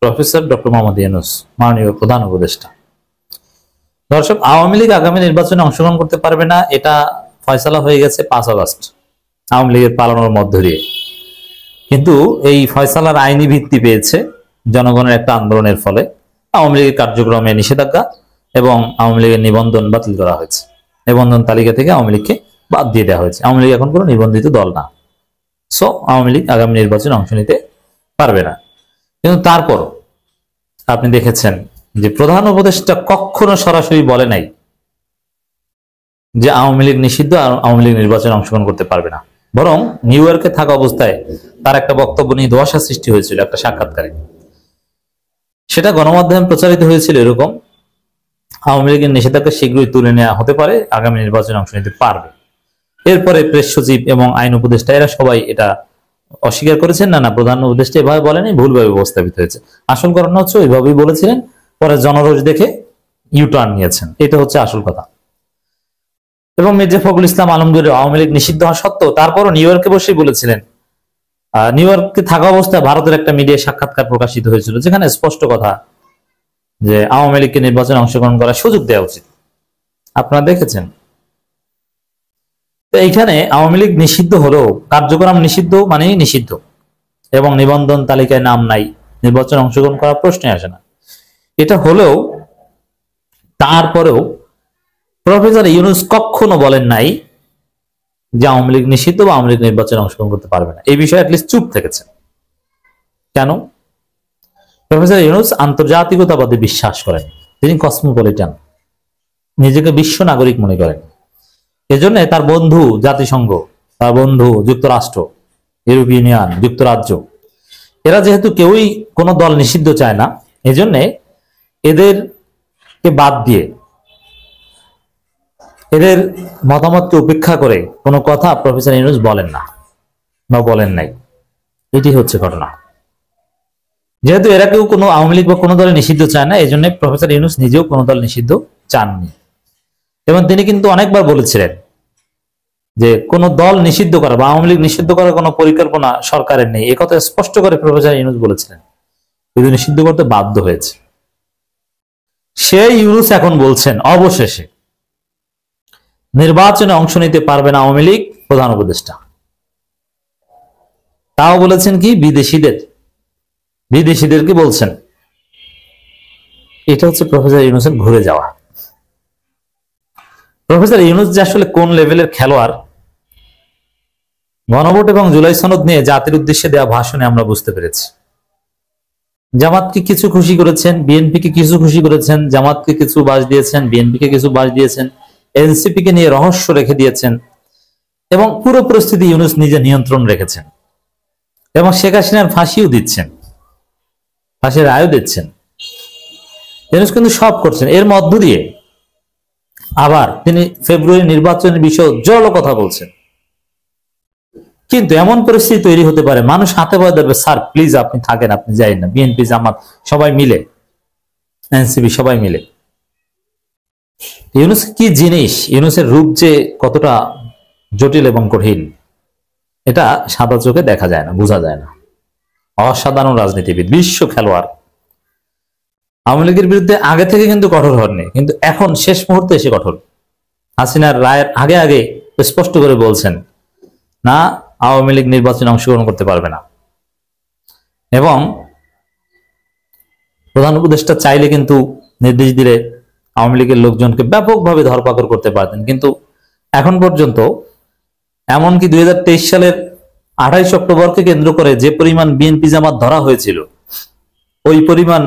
Professor doctor Mohammad Yunus, মাননীয় প্রধান উপদেষ্টা। দর্শক, আওয়ামী লীগ আগামী নির্বাচনে অংশগ্রহণ করতে পারবে না, এটা ফয়সালা হয়ে গেছে 5 আগস্ট আওয়ামী লীগের পালানোর মধ্য দিয়ে। কিন্তু এই ফয়সালার আইনি ভিত্তি পেয়েছে জনগণের একটা আন্দোলনের ফলে। আওয়ামী লীগের কার্যক্রমে নিষেধাজ্ঞা এবং আওয়ামী লীগের নিবন্ধন বাতিল করা হয়েছে। নিবন্ধন তালিকা থেকে আওয়ামী লীগকে বাদ দিয়ে দেওয়া হয়েছে। আওয়ামী লীগ এখন কোনো নিবন্ধিত দল না। সো আওয়ামী লীগ আগামী নির্বাচনে অংশ নিতে পারবে না। কিন্তু তারপর আপনি দেখেছেন যে প্রধান উপদেষ্টা কখনো সরাসরি বলে নাই যে আওয়ামী লীগ নিষিদ্ধ আর আওয়ামী লীগ নির্বাচনে অংশগ্রহণ করতে পারবে না। বরং নিউ ইয়র্কে থাকা অবস্থায় তার একটা বক্তব্য নিয়ে ধোঁয়াশা সৃষ্টি হয়েছিল একটা সাক্ষাৎকারে। সেটা গণমাধ্যমে প্রচারিত হয়েছিল এরকম, আওয়ামী লীগের নিষেধাজ্ঞা শীঘ্রই তুলে নেওয়া হতে পারে, আগামী নির্বাচনে অংশ নিতে পারবে। এরপরে প্রেস সচিব এবং আইন উপদেষ্টা এরা সবাই এটা অস্বীকার করেছেন। না, প্রধান উপদেষ্টা এভাবে বলেনি, ভুলভাবে উপস্থাপিত হয়েছে। আসল ঘটনা হচ্ছে ওইভাবেই বলেছিলেন, পরে জনরোষ দেখে ইউটার্ন নিয়েছেন। এটা হচ্ছে আসল কথা। এবং মির্জা ফখরুল ইসলাম আলমগীর আওয়ামী লীগ নিষিদ্ধ হওয়া সত্ত্বেও তারপরও নিউ ইয়র্কে বসেই বলেছিলেন। নিউ ইয়র্কে থাকা অবস্থায় ভারতের একটা মিডিয়ায় সাক্ষাৎকার প্রকাশিত হয়েছিল, যেখানে স্পষ্ট কথা যে আওয়ামী লীগকে নির্বাচনে অংশগ্রহণ করার সুযোগ দেওয়া উচিত। আপনারা দেখেছেন। তো এইখানে আওয়ামী লীগ নিষিদ্ধ হলেও কার্যক্রম নিষিদ্ধ মানেই নিষিদ্ধ, এবং নিবন্ধন তালিকায় নাম নাই, নির্বাচনে অংশগ্রহণ করার প্রশ্নই আসে না। এটা হলেও তারপরেও প্রফেসর ইউনূস কখনো বলেন নাই যে আওয়ামী লীগ নিষিদ্ধ বা আওয়ামী লীগ নির্বাচনে অংশগ্রহণ করতে পারবে না। এই বিষয়ে অ্যাটলিস্ট চুপ থেকেছেন। কেন? প্রফেসর ইউনূস আন্তর্জাতিকতাবাদে বিশ্বাস করেন। তিনি কসমোপলিটান, নিজেকে বিশ্ব নাগরিক মনে করেন। এজন্য তার বন্ধু জাতিসংঘ, তার বন্ধু যুক্তরাষ্ট্র, ইউরোপীয় ইউনিয়ন, যুক্তরাজ্য, এরা যেহেতু কেউই কোনো দল নিষিদ্ধ চায় না, এজন্য এদেরকে বাদ দিয়ে, এদের মতামতকে উপেক্ষা করে কোনো কথা প্রফেসর ইউনূস বলেন না বা বলেন নাই। এটি হচ্ছে ঘটনা। যেহেতু এরা কেউ কোনো আওয়ামী লীগ বা কোনো দলে নিষিদ্ধ চায় না, এই জন্য প্রফেসর ইউনূস নিজেও কোনো দল নিষিদ্ধ চাননি। এবং তিনি কিন্তু অনেকবার বলেছিলেন যে কোন দল নিষিদ্ধ করা বা আওয়ামী লীগ নিষিদ্ধ করার কোনো পরিকল্পনা সরকারের নেই। একথা স্পষ্ট করে প্রফেসর ইউনূস বলেছিলেন, কিন্তু নিষিদ্ধ করতে বাধ্য হয়েছে। সেই ইউনূস এখন বলছেন অবশেষে নির্বাচনে অংশ নিতে পারবে না আওয়ামী লীগ প্রধান উপদেষ্টা। তাও বলেছেন কি বিদেশিদেরকে বলছেন। এটা হচ্ছে প্রফেসর ইউনূসের ঘুরে যাওয়া। প্রফেসর ইউনূস যে আসলে কোন লেভেলের খেলোয়াড়, গণভোট এবং জুলাই সনদ নিয়ে জাতির উদ্দেশ্যে দেওয়া ভাষণে আমরা বুঝতে পেরেছি। জামাতকে কিছু খুশি করেছেন, বিএনপিকে কিছু খুশি করেছেন, জামাতকে কিছু বাস দিয়েছেন, বিএনপিকে কিছু বাস দিয়েছেন, এনসিপিকে নিয়ে রহস্য রেখে দিয়েছেন, এবং পুরো পরিস্থিতি ইউনূস নিজে নিয়ন্ত্রণ রেখেছেন। এবং শেখ হাসিনার ফাঁসিও দিচ্ছেন, ফাঁসির রায়ও দিচ্ছেন। ইউনূস কিন্তু সব করছেন। এর মধ্য দিয়ে আবার তিনি ফেব্রুয়ারি নির্বাচনের বিষয়ে জোরালো কথা বলছেন। কিন্তু এমন পরিস্থিতি তৈরি হতে পারে, মানুষ হাতে পায়ে ধরবে, স্যার প্লিজ আপনি থাকেন, আপনি যাই না, বিএনপি জামাত সবাই মিলে, এনসিপি সবাই মিলে। ইউনূস কি জিনিস, ইউনূসের রূপ যে কতটা জটিল এবং কঠিন, এটা সাদা চোখে দেখা যায় না, বোঝা যায় না। অসাধারণ রাজনীতিবিদ, বিশ্ব খেলোয়াড়। আওয়ামী লীগের বিরুদ্ধে আগে থেকে কিন্তু কঠোর হননি, কিন্তু এখন শেষ মুহূর্তে এসে কঠোর। হাসিনার রায়ের আগে আগে স্পষ্ট করে বলছেন না, আওয়ামী লীগ নির্বাচনে অংশগ্রহণ করতে পারবে না। এবং প্রধান উপদেষ্টা চাইলে কিন্তু নির্দেশ দিলে আওয়ামী লীগের লোকজনকে ব্যাপকভাবে ধরপাকড় করতে পারতেন। কিন্তু এখন পর্যন্ত এমনকি 2023 সালের 28 অক্টোবরকে কেন্দ্র করে যে পরিমাণ বিএনপি জামাত ধরা হয়েছিল, ওই পরিমাণ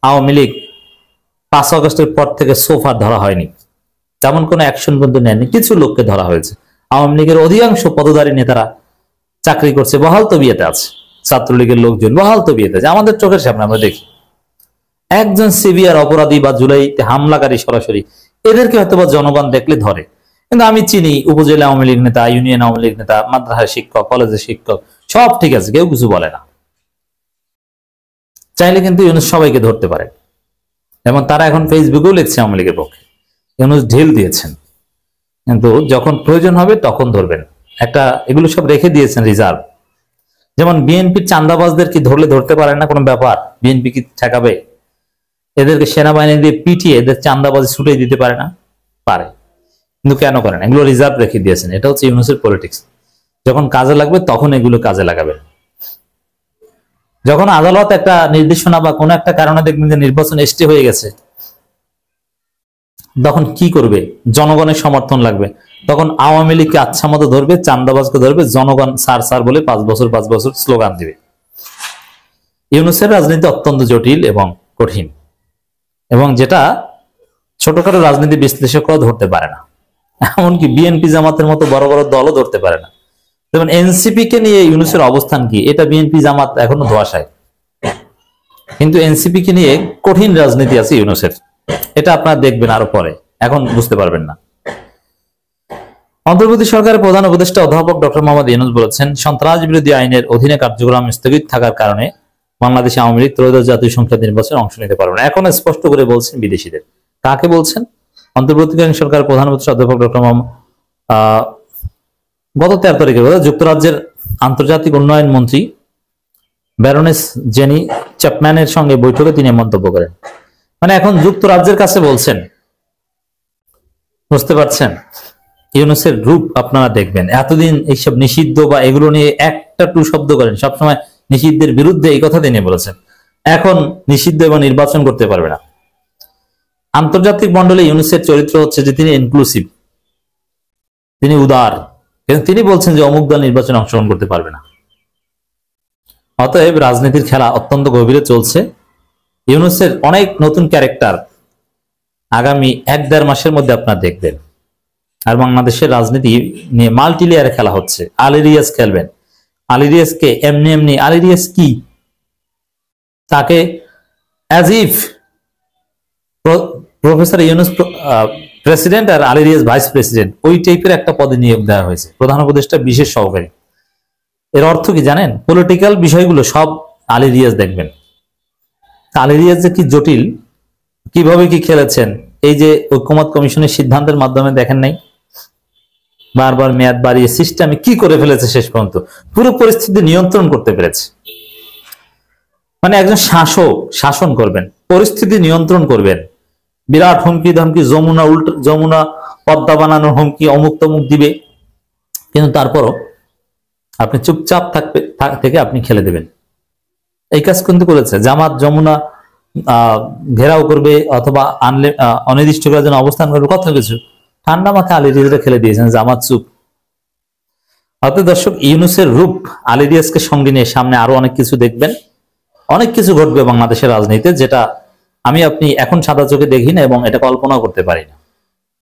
আওয়ামী লীগ 5 আগস্টের পর থেকে সোফার ধরা হয়নি। তেমন কোনো অ্যাকশন পর্যন্ত নেয়নি। কিছু লোককে ধরা হয়েছে। আওয়ামী লীগের অধিকাংশ পদধারী নেতারা চাকরি করছে, বহাল তবিয়তে আছে। ছাত্রলীগের লোকজন বহাল তবিয়তে আছে, আমাদের চোখের সামনে আমরা দেখি। একজন সিভিয়ার অপরাধী বা জুলাইতে হামলাকারী সরাসরি, এদেরকে হয়তো বা জনগণ দেখলে ধরে। কিন্তু আমি চিনি উপজেলা আওয়ামী লীগ নেতা, ইউনিয়ন আওয়ামী লীগ নেতা, মাদ্রাসার শিক্ষক, কলেজের শিক্ষক, সব ঠিক আছে, কেউ কিছু বলে না। চাইলে কিন্তু ইউনূস সবাইকে ধরতে পারে, এবং তারা এখন ফেসবুকেও লিখছে আওয়ামী লীগের পক্ষে। ইউনূস ঢিল দিয়েছেন, কিন্তু যখন প্রয়োজন হবে তখন ধরবেন। এগুলো সব রেখে দিয়েছেন রিজার্ভ, যেমন বিএনপির চাঁদাবাজদের কি ধরলে ধরতে পারে না, কোনো ব্যাপার? বিএনপি কি ঠেকাবে? এদেরকে সেনাবাহিনী দিয়ে পিটিয়ে এদের চাঁদাবাজি ছুটে দিতে পারে না? পারে। কিন্তু কেন করে না? এগুলো রিজার্ভ রেখে দিয়েছেন। এটা হচ্ছে ইউনূসের পলিটিক্স। যখন কাজে লাগবে তখন এগুলো কাজে লাগাবে। যখন আদালত একটা নির্দেশনা বা কোনো একটা কারণে দেখবেন যে নির্বাচন এসটি হয়ে গেছে, তখন কি করবে? জনগণের সমর্থন লাগবে। তখন আওয়ামী লীগকে আচ্ছা মতো ধরবে, চান্দাবাজকে ধরবে, জনগণ স্যার স্যার বলে 5 বছর 5 বছর স্লোগান দিবে। ইউনূসের রাজনীতি অত্যন্ত জটিল এবং কঠিন, এবং যেটা ছোটখাটো রাজনীতি বিশ্লেষকরাও ধরতে পারে না, এমনকি বিএনপি জামাতের মতো বড় বড় দলও ধরতে পারে না। যেমন এনসিপি কে নিয়ে ইউনূসের অবস্থান কি, এটা বিএনপি জামাত এখনো ধোঁয়াশায়। কিন্তু এনসিপি কে নিয়ে কঠিন রাজনীতি আছে ইউনূসের, এটা আপনারা দেখবেন আরো পরে, এখন বুঝতে পারবেন না। অন্তর্বর্তী সরকারের প্রধান উপদেষ্টা অধ্যাপক ডক্টর মোহাম্মদ ইউনূস বলেছেন, সন্ত্রাস বিরোধী আইনের অধীনে কার্যক্রম স্থগিত থাকার কারণে বাংলাদেশে আওয়ামী লীগ ত্রয়োদশ জাতীয় সংসদ নির্বাচনে অংশ নিতে পারবে না। এখন স্পষ্ট করে বলছেন বিদেশিদের। কাকে বলছেন? অন্তর্বর্তীকালীন সরকারের প্রধান উপদেষ্টা অধ্যাপক ডক্টর মোহাম্মদ গত 13 তারিখে যুক্তরাজ্যের আন্তর্জাতিক উন্নয়ন মন্ত্রী ব্যারোনেস জেনি চ্যাপম্যানের সঙ্গে বৈঠকে তিনি মন্তব্য করেন। মানে এখন যুক্তরাজ্যের কাছে বলছেন। বুঝতে পারছেন? ইউনূসের রূপ আপনারা দেখবেন। এতদিন এইসব নিষিদ্ধ বা এগুলো নিয়ে একটা টু শব্দ করেন, সবসময় নিষিদ্ধের বিরুদ্ধে এই কথা তিনি বলেছেন। এখন নিষিদ্ধ এবং নির্বাচন করতে পারবে না। আন্তর্জাতিক মণ্ডলে ইউনূসের চরিত্র হচ্ছে যে তিনি ইনক্লুসিভ, তিনি উদার, কিন্তু তিনি বলছেন যে অমুক দল নির্বাচনে অংশগ্রহণ করতে পারবে না। অতএব রাজনীতির খেলা অত্যন্ত গভীরে চলছে। ইউনূসের অনেক নতুন ক্যারেক্টার আগামী 1-1.5 মাসের মধ্যে আপনারা দেখবেন। আর বাংলাদেশের রাজনীতি নিয়ে মাল্টি লেয়ারে খেলা হচ্ছে। আলী রিয়াজ খেলবেন। আলী রিয়াজকে এমনি এমনি, আলী রিয়াজ কি, তাকে as if professor Yunus president আর আলী রিয়াজ ভাইস প্রেসিডেন্ট, ওই টাইপের একটা পদে নিয়োগ দেওয়া হয়েছে, প্রধান উপদেষ্টা বিশেষ সহকারী। এর অর্থ কি জানেন? পলিটিক্যাল বিষয়গুলো সব আলী রিয়াজ দেখবেন। আলী রিয়াজ যে কি জটিল, কিভাবে কি খেলেছেন, এই যে ঐকমত্য কমিশনের সিদ্ধান্তের মাধ্যমে দেখেন নাই, বারবার মেয়াদ বাড়িয়ে সিস্টেমে কি করে ফেলেছে, শেষ পর্যন্ত পুরো পরিস্থিতি নিয়ন্ত্রণ করতে পেরেছে। মানে একজন শাসক শাসন করবেন, পরিস্থিতি নিয়ন্ত্রণ করবেন, বিরাট হুমকি ধমকি, যমুনা পদ্মা বানানোর হুমকি, অমুক তমুক দিবে, কিন্তু তারপরও আপনি চুপচাপ থেকে আপনি খেলে দেবেন। এই কাজ কিন্তু করেছে। জামাত যমুনা ঘেরাও করবে অথবা অনির্দিষ্টকালের জন্য অবস্থান করবে, কত কিছু ঠান্ডা মাথায় আলী রিয়াজরা খেলে দিয়েছেন, জামাত চুপ। অর্থাৎ দর্শক, ইউনূসের রূপ আলী রিয়াজকে সঙ্গে নিয়ে সামনে আরো অনেক কিছু দেখবেন, অনেক কিছু ঘটবে বাংলাদেশের রাজনীতিতে, যেটা আমি আপনি এখন সাদা চোখে দেখি না এবং এটা কল্পনাও করতে পারি না।